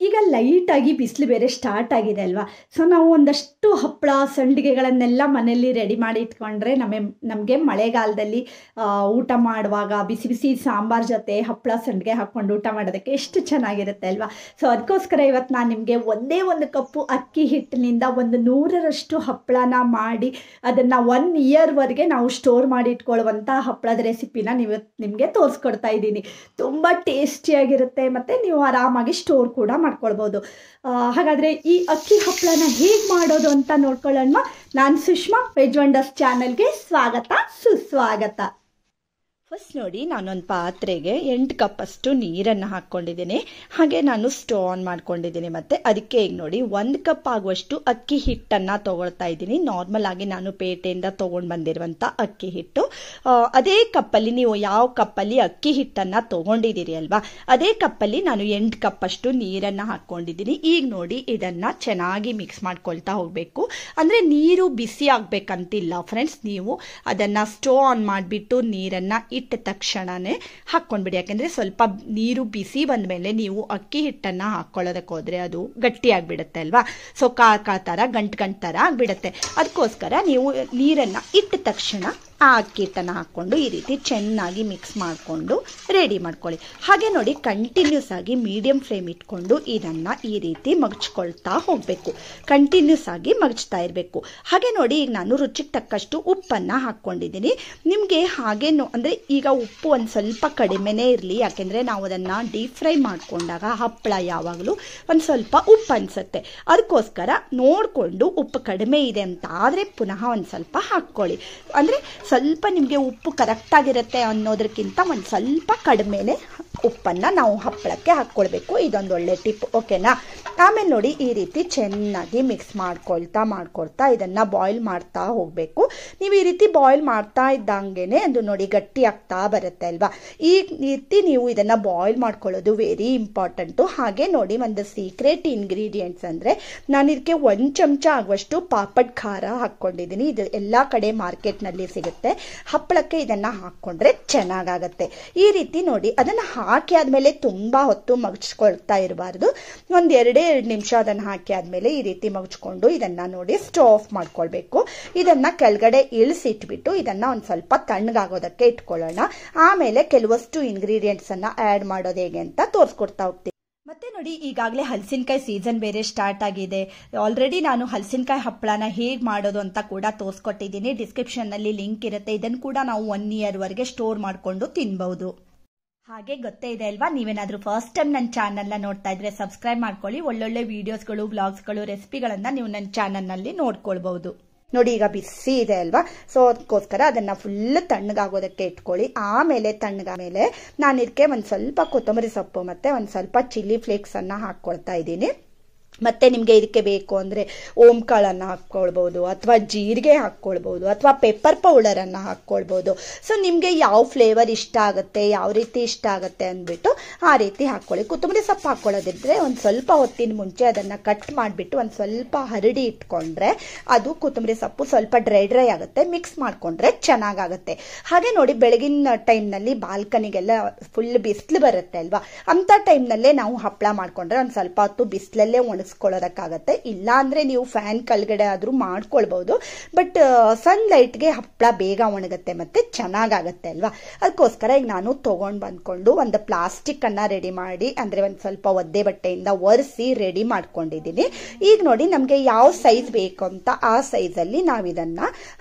ಈಗ ಲೈಟಾಗಿ ಬಿಸಿಲು ಬೇರೆ ಸ್ಟಾರ್ಟ್ ಆಗಿದೆ ಅಲ್ವಾ. ಸೊ ನಾವು ಒಂದಷ್ಟು ಹಪ್ಪಳ ಸಂಡಿಗೆಗಳನ್ನೆಲ್ಲ ಮನೆಯಲ್ಲಿ ರೆಡಿ ಮಾಡಿ ಇಟ್ಕೊಂಡ್ರೆ ನಮಗೆ ಮಳೆಗಾಲದಲ್ಲಿ ಊಟ ಮಾಡುವಾಗ ಬಿಸಿ ಬಿಸಿ ಸಾಂಬಾರ್ ಜೊತೆ ಹಪ್ಪಳ ಸಂಡಿಗೆ ಹಾಕ್ಕೊಂಡು ಊಟ ಮಾಡೋದಕ್ಕೆ ಎಷ್ಟು ಚೆನ್ನಾಗಿರುತ್ತೆ ಅಲ್ವಾ. ಸೊ ಅದಕ್ಕೋಸ್ಕರ ಇವತ್ತು ನಾನು ನಿಮಗೆ ಒಂದೇ ಒಂದು ಕಪ್ಪು ಅಕ್ಕಿ ಹಿಟ್ಟಿನಿಂದ 100ರಷ್ಟು ಹಪ್ಪಳನ ಮಾಡಿ ಅದನ್ನು 1 ಇಯರ್ವರೆಗೆ ನಾವು ಸ್ಟೋರ್ ಮಾಡಿ ಇಟ್ಕೊಳ್ಳುವಂಥ ಹಪ್ಪಳದ ರೆಸಿಪಿನ ನಿಮಗೆ ತೋರಿಸ್ಕೊಡ್ತಾ ಇದ್ದೀನಿ. ತುಂಬ ಟೇಸ್ಟಿಯಾಗಿರುತ್ತೆ ಮತ್ತು ನೀವು ಆರಾಮಾಗಿ ಸ್ಟೋರ್ ಕೂಡ ಮಾಡ್ಕೊಳ್ಬೋದು. ಹಾಗಾದರೆ ಈ ಅಕ್ಕಿ ಹಪ್ಪಳನ ಹೇಗೆ ಮಾಡೋದು ಅಂತ ನೋಡ್ಕೊಳ್ಳೋಣ. ನಾನು ಸುಷ್ಮಾ, ವೆಜ್ ವಂಡರ್ಸ್ ಚಾನಲ್ಗೆ ಸ್ವಾಗತ ಸುಸ್ವಾಗತ. ಫಸ್ಟ್ ನೋಡಿ, ನಾನೊಂದು ಪಾತ್ರೆಗೆ 8 ಕಪ್ಪಷ್ಟು ನೀರನ್ನು ಹಾಕ್ಕೊಂಡಿದ್ದೀನಿ. ಹಾಗೆ ನಾನು ಸ್ಟವ್ ಆನ್ ಮಾಡ್ಕೊಂಡಿದ್ದೀನಿ. ಮತ್ತು ಅದಕ್ಕೆ ಈಗ ನೋಡಿ 1 ಕಪ್ ಆಗುವಷ್ಟು ಅಕ್ಕಿ ಹಿಟ್ಟನ್ನು ತೊಗೊಳ್ತಾ ಇದ್ದೀನಿ. ನಾರ್ಮಲ್ ಆಗಿ ನಾನು ಪೇಟೆಯಿಂದ ತೊಗೊಂಡು ಬಂದಿರುವಂಥ ಅಕ್ಕಿ ಹಿಟ್ಟು. ಅದೇ ಕಪ್ಪಲ್ಲಿ ನೀವು ಯಾವ ಕಪ್ಪಲ್ಲಿ ಅಕ್ಕಿ ಹಿಟ್ಟನ್ನು ತೊಗೊಂಡಿದ್ದೀರಿ ಅಲ್ವಾ, ಅದೇ ಕಪ್ಪಲ್ಲಿ ನಾನು 8 ಕಪ್ಪಷ್ಟು ನೀರನ್ನು ಹಾಕ್ಕೊಂಡಿದ್ದೀನಿ. ಈಗ ನೋಡಿ, ಇದನ್ನು ಚೆನ್ನಾಗಿ ಮಿಕ್ಸ್ ಮಾಡ್ಕೊಳ್ತಾ ಹೋಗಬೇಕು. ಅಂದರೆ ನೀರು ಬಿಸಿ ಆಗಬೇಕಂತಿಲ್ಲ ಫ್ರೆಂಡ್ಸ್. ನೀವು ಅದನ್ನು ಸ್ಟವ್ ಆನ್ ಮಾಡಿಬಿಟ್ಟು ನೀರನ್ನು ಇಟ್ಟ ತಕ್ಷಣನೇ ಹಾಕ್ಕೊಂಡ್ಬಿಡಿ. ಯಾಕೆಂದರೆ ಸ್ವಲ್ಪ ನೀರು ಬಿಸಿ ಬಂದಮೇಲೆ ನೀವು ಅಕ್ಕಿ ಹಿಟ್ಟನ್ನು ಹಾಕ್ಕೊಳ್ಳೋದಕ್ಕೆ ಹೋದರೆ ಅದು ಗಟ್ಟಿಯಾಗಿಬಿಡುತ್ತೆ ಅಲ್ವಾ. ಸೊ ಕಾ ಥರ ಗಂಟು ಥರ ಆಗಿಬಿಡುತ್ತೆ. ಅದಕ್ಕೋಸ್ಕರ ನೀವು ನೀರನ್ನು ಇಟ್ಟ ತಕ್ಷಣ ಆ ಅಕ್ಕಿ ಹಿಟ್ಟನ್ನು ಹಾಕ್ಕೊಂಡು ಈ ರೀತಿ ಚೆನ್ನಾಗಿ ಮಿಕ್ಸ್ ಮಾಡಿಕೊಂಡು ರೆಡಿ ಮಾಡ್ಕೊಳ್ಳಿ. ಹಾಗೆ ನೋಡಿ, ಕಂಟಿನ್ಯೂಸ್ ಆಗಿ ಮೀಡಿಯಂ ಫ್ಲೇಮ್ ಇಟ್ಕೊಂಡು ಇದನ್ನು ಈ ರೀತಿ ಮಗ್ಚ್ಕೊಳ್ತಾ ಹೋಗಬೇಕು. ಕಂಟಿನ್ಯೂಸ್ ಆಗಿ ಮಗ್ಚ್ತಾ ಇರಬೇಕು. ಹಾಗೆ ನೋಡಿ, ಈಗ ನಾನು ರುಚಿಗೆ ತಕ್ಕಷ್ಟು ಉಪ್ಪನ್ನು ಹಾಕ್ಕೊಂಡಿದ್ದೀನಿ. ನಿಮಗೆ ಹಾಗೇನು ಅಂದರೆ ಈಗ ಉಪ್ಪು ಒಂದು ಸ್ವಲ್ಪ ಕಡಿಮೆನೇ ಇರಲಿ. ಯಾಕೆಂದರೆ ನಾವು ಅದನ್ನು ಡೀಪ್ ಫ್ರೈ ಮಾಡಿಕೊಂಡಾಗ ಹಪ್ಪಳ ಯಾವಾಗಲೂ ಒಂದು ಸ್ವಲ್ಪ ಉಪ್ಪು ಅನಿಸುತ್ತೆ. ಅದಕ್ಕೋಸ್ಕರ ನೋಡಿಕೊಂಡು ಉಪ್ಪು ಕಡಿಮೆ ಇದೆ ಅಂತ ಆದರೆ ಪುನಃ ಒಂದು ಸ್ವಲ್ಪ ಹಾಕ್ಕೊಳ್ಳಿ. ಅಂದರೆ ಸ್ವಲ್ಪ ನಿಮಗೆ ಉಪ್ಪು ಕರೆಕ್ಟಾಗಿರುತ್ತೆ ಅನ್ನೋದಕ್ಕಿಂತ ಒಂದು ಸ್ವಲ್ಪ ಕಡಿಮೆನೇ ಉಪ್ಪನ್ನು ನಾವು ಹಪ್ಪಳಕ್ಕೆ ಹಾಕ್ಕೊಳ್ಬೇಕು. ಇದೊಂದು ಒಳ್ಳೆ ಟಿಪ್, ಓಕೆನಾ. ಆಮೇಲೆ ನೋಡಿ, ಈ ರೀತಿ ಚೆನ್ನಾಗಿ ಮಿಕ್ಸ್ ಮಾಡ್ಕೊಳ್ತಾ ಇದನ್ನು ಬಾಯ್ಲ್ ಮಾಡ್ತಾ ಹೋಗಬೇಕು. ನೀವು ಈ ರೀತಿ ಬಾಯ್ಲ್ ಮಾಡ್ತಾ ಇದ್ದಂಗೆ ಅದು ನೋಡಿ ಗಟ್ಟಿ ಆಗ್ತಾ ಬರುತ್ತೆ ಅಲ್ವಾ. ಈ ರೀತಿ ನೀವು ಇದನ್ನು ಬಾಯ್ಲ್ ಮಾಡ್ಕೊಳ್ಳೋದು ವೆರಿ ಇಂಪಾರ್ಟೆಂಟು. ಹಾಗೆ ನೋಡಿ, ಒಂದು ಸೀಕ್ರೆಟ್ ಇಂಗ್ರೀಡಿಯೆಂಟ್ಸ್ ಅಂದರೆ ನಾನು ಇದಕ್ಕೆ 1 ಚಮಚ ಆಗುವಷ್ಟು ಪಾಪಡ್ ಖಾರ ಹಾಕ್ಕೊಂಡಿದ್ದೀನಿ. ಇದು ಎಲ್ಲ ಕಡೆ ಮಾರ್ಕೆಟ್ನಲ್ಲಿ ಸಿಗುತ್ತೆ. ಹಪ್ಪಳಕ್ಕೆ ಇದನ್ನು ಹಾಕ್ಕೊಂಡ್ರೆ ಚೆನ್ನಾಗಾಗತ್ತೆ. ಈ ರೀತಿ ನೋಡಿ, ಅದನ್ನು ಹಾಕಿ ಆದಮೇಲೆ ತುಂಬ ಹೊತ್ತು ಮಗ್ಚ್ಕೊಳ್ತಾ ಇರಬಾರ್ದು. ಒಂದು 2 ನಿಮಿಷ ಅದನ್ನು ಹಾಕಿ ಆದಮೇಲೆ ಈ ರೀತಿ ಮಗ್ಚ್ಕೊಂಡು ಇದನ್ನು ನೋಡಿ ಸ್ಟವ್ ಆಫ್ ಮಾಡ್ಕೊಳ್ಬೇಕು. ಇದನ್ನು ಕೆಳಗಡೆ ಇಳಿಸಿಟ್ಬಿಟ್ಟು ಇದನ್ನು ಒಂದು ಸ್ವಲ್ಪ ತಣ್ಣಗಾಗೋದಕ್ಕೆ ಇಟ್ಕೊಳ್ಳೋಣ. ಆಮೇಲೆ ಕೆಲವಷ್ಟು ಇಂಗ್ರೀಡಿಯೆಂಟ್ಸನ್ನು ಆ್ಯಡ್ ಮಾಡೋದು ಹೇಗೆ ಅಂತ ತೋರಿಸ್ಕೊಡ್ತಾ ಹೋಗ್ತೀನಿ. ಮತ್ತೆ ನೋಡಿ, ಈಗಾಗಲೇ ಹಲಸಿನಕಾಯಿ ಸೀಸನ್ ಬೇರೆ ಸ್ಟಾರ್ಟ್ ಆಗಿದೆ. ಆಲ್ರೆಡಿ ನಾನು ಹಲಸಿನಕಾಯಿ ಹಪ್ಪಳನ ಹೇಗೆ ಮಾಡೋದು ಅಂತ ಕೂಡ ತೋರಿಸ್ಕೊಟ್ಟಿದ್ದೀನಿ. ಡಿಸ್ಕ್ರಿಪ್ಷನ್ನಲ್ಲಿ ಲಿಂಕ್ ಇರುತ್ತೆ. ಇದನ್ನು ಕೂಡ ನಾವು 1 ಇಯರ್ವರೆಗೆ ಸ್ಟೋರ್ ಮಾಡಿಕೊಂಡು ತಿನ್ಬಹುದು. ಹಾಗೆ ಗೊತ್ತೇ ಇದೆ ಅಲ್ವಾ, ನೀವೇನಾದರೂ ಫಸ್ಟ್ ಟೈಮ್ ನನ್ನ ಚಾನಲ್ನ ನೋಡ್ತಾ ಇದ್ರೆ ಸಬ್ಸ್ಕ್ರೈಬ್ ಮಾಡ್ಕೊಳ್ಳಿ. ಒಳ್ಳೊಳ್ಳೆ ವಿಡಿಯೋಸ್ಗಳು, ಬ್ಲಾಗ್ಸ್ಗಳು, ರೆಸಿಪಿಗಳನ್ನು ನೀವು ನನ್ನ ಚಾನಲ್ನಲ್ಲಿ ನೋಡ್ಕೊಳ್ಬಹುದು. ನೋಡಿ, ಈಗ ಬಿಸಿ ಇದೆ ಅಲ್ವಾ. ಸೊ ಅದಕ್ಕೋಸ್ಕರ ಅದನ್ನು ಫುಲ್ ತಣ್ಣಗಾಗೋದಕ್ಕೆ ಇಟ್ಕೊಳ್ಳಿ. ಆಮೇಲೆ ತಣ್ಣಗಾದ್ಮೇಲೆ ನಾನು ಇದಕ್ಕೆ ಒಂದು ಸ್ವಲ್ಪ ಕೊತ್ತಂಬರಿ ಸೊಪ್ಪು ಮತ್ತು ಒಂದು ಸ್ವಲ್ಪ ಚಿಲ್ಲಿ ಫ್ಲೇಕ್ಸನ್ನು ಹಾಕ್ಕೊಳ್ತಾ ಇದ್ದೀನಿ. ಮತ್ತು ನಿಮಗೆ ಇದಕ್ಕೆ ಬೇಕು ಅಂದರೆ ಓಂಕಾಳನ್ನು ಹಾಕ್ಕೊಳ್ಬೋದು, ಅಥವಾ ಜೀರಿಗೆ ಹಾಕ್ಕೊಳ್ಬೋದು, ಅಥವಾ ಪೆಪ್ಪರ್ ಪೌಡರನ್ನು ಹಾಕ್ಕೊಳ್ಬೋದು. ಸೊ ನಿಮಗೆ ಯಾವ ಫ್ಲೇವರ್ ಇಷ್ಟ ಆಗುತ್ತೆ, ಯಾವ ರೀತಿ ಇಷ್ಟ ಆಗುತ್ತೆ ಅಂದ್ಬಿಟ್ಟು ಆ ರೀತಿ ಹಾಕ್ಕೊಳ್ಳಿ. ಕೊತ್ತಂಬರಿ ಸೊಪ್ಪು ಹಾಕ್ಕೊಳ್ಳೋದಿದ್ರೆ ಒಂದು ಸ್ವಲ್ಪ ಹೊತ್ತಿನ ಮುಂಚೆ ಅದನ್ನು ಕಟ್ ಮಾಡಿಬಿಟ್ಟು ಒಂದು ಸ್ವಲ್ಪ ಹರಡಿ ಇಟ್ಕೊಂಡ್ರೆ ಅದು ಕೊತ್ತಂಬರಿ ಸೊಪ್ಪು ಸ್ವಲ್ಪ ಡ್ರೈ ಆಗುತ್ತೆ. ಮಿಕ್ಸ್ ಮಾಡಿಕೊಂಡ್ರೆ ಚೆನ್ನಾಗಾಗುತ್ತೆ. ಹಾಗೆ ನೋಡಿ, ಬೆಳಗಿನ ಟೈಮ್ನಲ್ಲಿ ಬಾಲ್ಕನಿಗೆಲ್ಲ ಫುಲ್ ಬಿಸಿಲು ಬರುತ್ತೆ ಅಲ್ವಾ, ಅಂಥ ಟೈಮ್ನಲ್ಲೇ ನಾವು ಹಪ್ಪಳ ಮಾಡಿಕೊಂಡ್ರೆ ಒಂದು ಸ್ವಲ್ಪ ಹೊತ್ತು ಬಿಸಿಲಲ್ಲೇ ಒಣಗಿಸ್ಕೊಳ್ಳೋದಕ್ಕಾಗತ್ತೆ. ಇಲ್ಲ ಅಂದರೆ ನೀವು ಫ್ಯಾನ್ ಕೆಳಗಡೆ ಆದರೂ ಮಾಡ್ಕೊಳ್ಬೋದು. ಬಟ್ ಸನ್ಲೈಟ್ಗೆ ಹಪ್ಪಳ ಬೇಗ ಒಣಗುತ್ತೆ ಮತ್ತು ಚೆನ್ನಾಗಾಗತ್ತೆ ಅಲ್ವಾ. ಅದಕ್ಕೋಸ್ಕರ ಈಗ ನಾನು ತೊಗೊಂಡು ಬಂದ್ಕೊಂಡು ಒಂದು ಪ್ಲಾಸ್ಟಿಕ್ಕನ್ನು ರೆಡಿ ಮಾಡಿ, ಅಂದರೆ ಒಂದು ಸ್ವಲ್ಪ ಒದ್ದೆ ಬಟ್ಟೆಯಿಂದ ಒರೆಸಿ ರೆಡಿ ಮಾಡ್ಕೊಂಡಿದ್ದೀನಿ. ಈಗ ನೋಡಿ, ನಮಗೆ ಯಾವ ಸೈಜ್ ಬೇಕು ಅಂತ ಆ ಸೈಜಲ್ಲಿ ನಾವು ಇದನ್ನು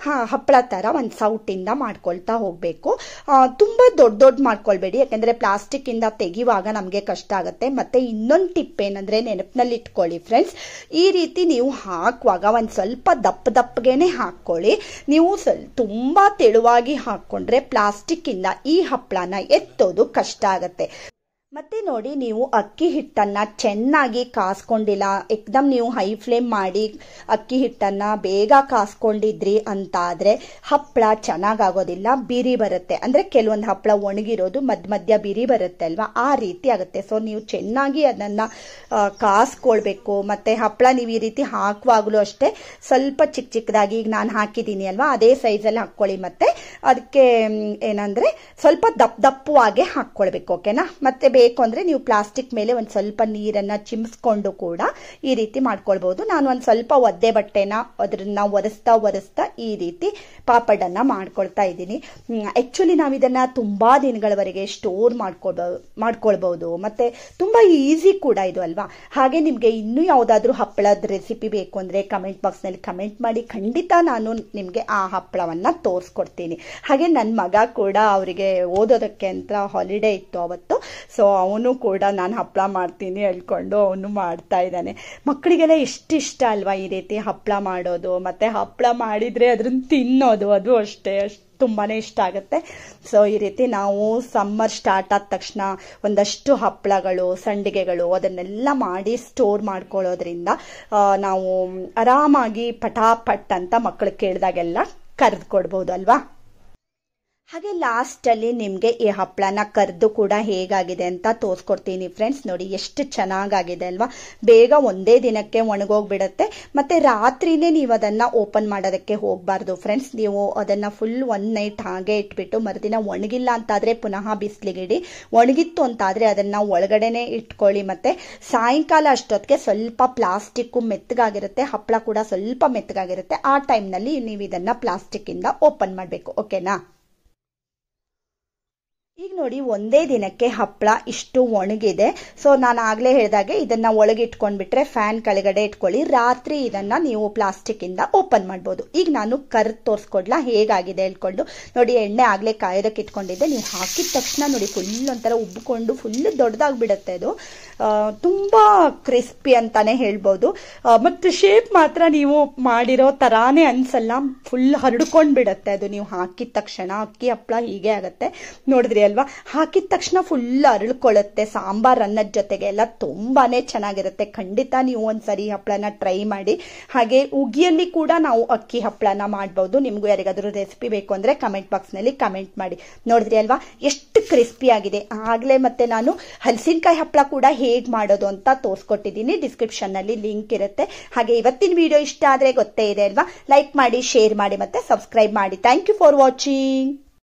ಹಪ್ಪಳ ಥರ ಒಂದು ಸೌಟಿಂದ ಮಾಡ್ಕೊಳ್ತಾ ಹೋಗಬೇಕು. ತುಂಬ ದೊಡ್ಡ ಮಾಡ್ಕೊಳ್ಬೇಡಿ, ಯಾಕೆಂದರೆ ಪ್ಲಾಸ್ಟಿಕ್ಕಿಂದ ತೆಗೆಯುವಾಗ ನಮಗೆ ಕಷ್ಟ ಆಗುತ್ತೆ. ಮತ್ತು ಇನ್ನೊಂದು ಟಿಪ್ ಏನಂದರೆ, ನೆನಪಿನಲ್ಲಿ ಇಟ್ಕೊಳ್ಳಿ ಫ್ರೆಂಡ್ಸ್, ಈ ರೀತಿ ನೀವು ಹಾಕುವಾಗ ಒಂದು ಸ್ವಲ್ಪ ದಪ್ಪಗೆನೆ ಹಾಕ್ಕೊಳ್ಳಿ. ನೀವು ತುಂಬ ತೆಳುವಾಗಿ ಹಾಕ್ಕೊಂಡ್ರೆ ಪ್ಲಾಸ್ಟಿಕ್ಕಿಂದ ಈ ಹಪ್ಪಳನ ಎತ್ತೋದು ಕಷ್ಟ ಆಗುತ್ತೆ. ಮತ್ತೆ ನೋಡಿ, ನೀವು ಅಕ್ಕಿ ಹಿಟ್ಟನ್ನು ಚೆನ್ನಾಗಿ ಕಾಸ್ಕೊಂಡಿಲ್ಲ, ಏಕದಮ್ ನೀವು ಹೈ ಫ್ಲೇಮ್ ಮಾಡಿ ಅಕ್ಕಿ ಹಿಟ್ಟನ್ನು ಬೇಗ ಕಾಸ್ಕೊಂಡಿದ್ರಿ ಅಂತಾದರೆ ಹಪ್ಪಳ ಚೆನ್ನಾಗಾಗೋದಿಲ್ಲ, ಬಿರಿ ಬರುತ್ತೆ. ಅಂದರೆ ಕೆಲವೊಂದು ಹಪ್ಪಳ ಒಣಗಿರೋದು ಮಧ್ಯ ಬಿರಿ ಬರುತ್ತೆ ಅಲ್ವಾ, ಆ ರೀತಿ ಆಗುತ್ತೆ. ಸೊ ನೀವು ಚೆನ್ನಾಗಿ ಅದನ್ನು ಕಾಸ್ಕೊಳ್ಬೇಕು. ಮತ್ತು ಹಪ್ಪಳ ನೀವು ಈ ರೀತಿ ಹಾಕುವಾಗಲೂ ಅಷ್ಟೇ ಸ್ವಲ್ಪ ಚಿಕ್ಕದಾಗಿ, ಈಗ ನಾನು ಹಾಕಿದ್ದೀನಿ ಅಲ್ವಾ ಅದೇ ಸೈಜಲ್ಲಿ ಹಾಕ್ಕೊಳ್ಳಿ. ಮತ್ತು ಅದಕ್ಕೆ ಏನಂದರೆ ಸ್ವಲ್ಪ ದಪ್ಪವಾಗೆ ಹಾಕ್ಕೊಳ್ಬೇಕು, ಓಕೆನಾ. ಮತ್ತು ಬೇಕು ಅಂದರೆ ನೀವು ಪ್ಲಾಸ್ಟಿಕ್ ಮೇಲೆ ಒಂದು ಸ್ವಲ್ಪ ನೀರನ್ನು ಚಿಮ್ಸ್ಕೊಂಡು ಕೂಡ ಈ ರೀತಿ ಮಾಡ್ಕೊಳ್ಬೋದು. ನಾನು ಒಂದು ಸ್ವಲ್ಪ ಒದ್ದೆ ಬಟ್ಟೆನ ಅದನ್ನ ಒರೆಸ್ತಾ ಈ ರೀತಿ ಪಾಪಡನ್ನು ಮಾಡ್ಕೊಳ್ತಾ ಇದ್ದೀನಿ. ಆ್ಯಕ್ಚುಲಿ ನಾವು ಇದನ್ನು ತುಂಬ ದಿನಗಳವರೆಗೆ ಸ್ಟೋರ್ ಮಾಡ್ಕೊಳ್ಬೋದು ಮತ್ತು ತುಂಬ ಈಸಿ ಕೂಡ ಇದು ಅಲ್ವಾ. ಹಾಗೆ ನಿಮಗೆ ಇನ್ನೂ ಯಾವುದಾದ್ರೂ ಹಪ್ಪಳದ ರೆಸಿಪಿ ಬೇಕು ಅಂದರೆ ಕಮೆಂಟ್ ಬಾಕ್ಸ್ನಲ್ಲಿ ಕಮೆಂಟ್ ಮಾಡಿ, ಖಂಡಿತ ನಾನು ನಿಮಗೆ ಆ ಹಪ್ಪಳವನ್ನು ತೋರಿಸ್ಕೊಡ್ತೀನಿ. ಹಾಗೆ ನನ್ನ ಮಗ ಕೂಡ ಅವರಿಗೆ ಓದೋದಕ್ಕೆ ಅಂತ ಹಾಲಿಡೇ ಇತ್ತು ಅವತ್ತು, ಸೊ ಅವನು ಕೂಡ ನಾನು ಹಪ್ಪಳ ಮಾಡ್ತೀನಿ ಹೇಳ್ಕೊಂಡು ಅವನು ಮಾಡ್ತಾ ಇದ್ದಾನೆ. ಮಕ್ಕಳಿಗೆಲ್ಲ ಎಷ್ಟು ಇಷ್ಟ ಅಲ್ವಾ ಈ ರೀತಿ ಹಪ್ಪಳ ಮಾಡೋದು, ಮತ್ತು ಹಪ್ಪಳ ಮಾಡಿದರೆ ಅದನ್ನು ತಿನ್ನೋದು, ಅದು ಅಷ್ಟೇ ತುಂಬಾ ಇಷ್ಟ ಆಗುತ್ತೆ. ಸೊ ಈ ರೀತಿ ನಾವು ಸಮ್ಮರ್ ಸ್ಟಾರ್ಟ್ ಆದ ತಕ್ಷಣ ಒಂದಷ್ಟು ಹಪ್ಪಳಗಳು, ಸಂಡಿಗೆಗಳು ಅದನ್ನೆಲ್ಲ ಮಾಡಿ ಸ್ಟೋರ್ ಮಾಡ್ಕೊಳ್ಳೋದ್ರಿಂದ ನಾವು ಆರಾಮಾಗಿ ಪಟಾಪಟ್ ಅಂತ ಮಕ್ಕಳು ಕೇಳಿದಾಗೆಲ್ಲ ಕರೆದು ಕೊಡ್ಬೋದು ಅಲ್ವಾ. ಹಾಗೆ ಲಾಸ್ಟಲ್ಲಿ ನಿಮಗೆ ಈ ಹಪ್ಪಳನ ಕರೆದು ಕೂಡ ಹೇಗಾಗಿದೆ ಅಂತ ತೋರಿಸ್ಕೊಡ್ತೀನಿ ಫ್ರೆಂಡ್ಸ್. ನೋಡಿ ಎಷ್ಟು ಚೆನ್ನಾಗಾಗಿದೆ ಅಲ್ವಾ. ಬೇಗ ಒಂದೇ ದಿನಕ್ಕೆ ಒಣಗೋಗ್ಬಿಡುತ್ತೆ. ಮತ್ತು ರಾತ್ರಿನೇ ನೀವು ಅದನ್ನು ಓಪನ್ ಮಾಡೋದಕ್ಕೆ ಹೋಗಬಾರ್ದು ಫ್ರೆಂಡ್ಸ್. ನೀವು ಅದನ್ನು ಫುಲ್ ಒನ್ ನೈಟ್ ಹಾಗೆ ಇಟ್ಬಿಟ್ಟು ಮರುದಿನ ಒಣಗಿಲ್ಲ ಅಂತಾದರೆ ಪುನಃ ಬಿಸಿಲಿಗಿಡಿ, ಒಣಗಿತ್ತು ಅಂತಾದರೆ ಅದನ್ನು ಒಳಗಡೆನೆ ಇಟ್ಕೊಳ್ಳಿ. ಮತ್ತು ಸಾಯಂಕಾಲ ಅಷ್ಟೊತ್ತಿಗೆ ಸ್ವಲ್ಪ ಪ್ಲಾಸ್ಟಿಕ್ಕು ಮೆತ್ತಗಾಗಿರುತ್ತೆ, ಹಪ್ಪಳ ಕೂಡ ಸ್ವಲ್ಪ ಮೆತ್ತಗಾಗಿರುತ್ತೆ. ಆ ಟೈಮ್ನಲ್ಲಿ ನೀವು ಇದನ್ನು ಪ್ಲಾಸ್ಟಿಕ್ಕಿಂದ ಓಪನ್ ಮಾಡಬೇಕು, ಓಕೆನಾ. ಈಗ ನೋಡಿ ಒಂದೇ ದಿನಕ್ಕೆ ಹಪ್ಪಳ ಇಷ್ಟು ಒಣಗಿದೆ. ಸೊ ನಾನು ಆಗಲೇ ಹೇಳಿದಾಗೆ ಇದನ್ನು ಒಳಗೆ ಇಟ್ಕೊಂಡ್ಬಿಟ್ರೆ ಫ್ಯಾನ್ ಕೆಳಗಡೆ ಇಟ್ಕೊಳ್ಳಿ, ರಾತ್ರಿ ಇದನ್ನು ನೀವು ಪ್ಲಾಸ್ಟಿಕ್ಕಿಂದ ಓಪನ್ ಮಾಡ್ಬೋದು. ಈಗ ನಾನು ಕರೆದು ತೋರಿಸ್ಕೊಡ್ಲಾ ಹೇಗಾಗಿದೆ ಹೇಳ್ಕೊಂಡು. ನೋಡಿ ಎಣ್ಣೆ ಆಗಲೇ ಕಾಯೋದಕ್ಕೆ ಇಟ್ಕೊಂಡಿದ್ದೆ, ನೀವು ಹಾಕಿದ ತಕ್ಷಣ ನೋಡಿ ಫುಲ್ ಒಂಥರ ಉಬ್ಬಿಕೊಂಡು ಫುಲ್ ದೊಡ್ಡದಾಗ್ಬಿಡುತ್ತೆ. ಅದು ತುಂಬ ಕ್ರಿಸ್ಪಿ ಅಂತಾನೆ ಹೇಳ್ಬೋದು. ಮತ್ತು ಶೇಪ್ ಮಾತ್ರ ನೀವು ಮಾಡಿರೋ ಥರಾನೇ ಅನ್ಸಲ್ಲ, ಫುಲ್ ಹರಡ್ಕೊಂಡು ಬಿಡುತ್ತೆ ಅದು ನೀವು ಹಾಕಿದ ತಕ್ಷಣ. ಅಕ್ಕಿ ಹಪ್ಪಳ ಹೀಗೆ ಆಗುತ್ತೆ ನೋಡಿದ್ರಿ ಅಲ್ವಾ. ಹಾಕಿದ ತಕ್ಷಣ ಫುಲ್ ಅರಳ್ಕೊಳ್ಳುತ್ತೆ. ಸಾಂಬಾರ್ ಅನ್ನದ ಜೊತೆಗೆ ಎಲ್ಲ ತುಂಬಾನೇ ಚೆನ್ನಾಗಿರುತ್ತೆ. ಖಂಡಿತ ನೀವು ಒಂದ್ಸರಿ ಹಪ್ಪಳನ ಟ್ರೈ ಮಾಡಿ. ಹಾಗೆ ಉಗಿಯಲ್ಲಿ ಕೂಡ ನಾವು ಅಕ್ಕಿ ಹಪ್ಪಳನ ಮಾಡ್ಬೋದು. ನಿಮಗೂ ಯಾರಿಗಾದ್ರೂ ರೆಸಿಪಿ ಬೇಕು ಅಂದರೆ ಕಮೆಂಟ್ ಬಾಕ್ಸ್ನಲ್ಲಿ ಕಮೆಂಟ್ ಮಾಡಿ. ನೋಡಿದ್ರಿ ಅಲ್ವಾ ಎಷ್ಟು ಕ್ರಿಸ್ಪಿ ಆಗಿದೆ. ಆಗಲೇ ಮತ್ತೆ ನಾನು ಹಲಸಿನಕಾಯಿ ಹಪ್ಪಳ ಕೂಡ ಹೇಗೆ ಮಾಡೋದು ಅಂತ ತೋರಿಸ್ಕೊಟ್ಟಿದ್ದೀನಿ, ಡಿಸ್ಕ್ರಿಪ್ಷನ್ನಲ್ಲಿ ಲಿಂಕ್ ಇರುತ್ತೆ. ಹಾಗೆ ಇವತ್ತಿನ ವಿಡಿಯೋ ಇಷ್ಟ ಆದರೆ ಗೊತ್ತೇ ಇದೆ ಅಲ್ವಾ, ಲೈಕ್ ಮಾಡಿ, ಶೇರ್ ಮಾಡಿ, ಮತ್ತೆ ಸಬ್ಸ್ಕ್ರೈಬ್ ಮಾಡಿ. Thank you for watching.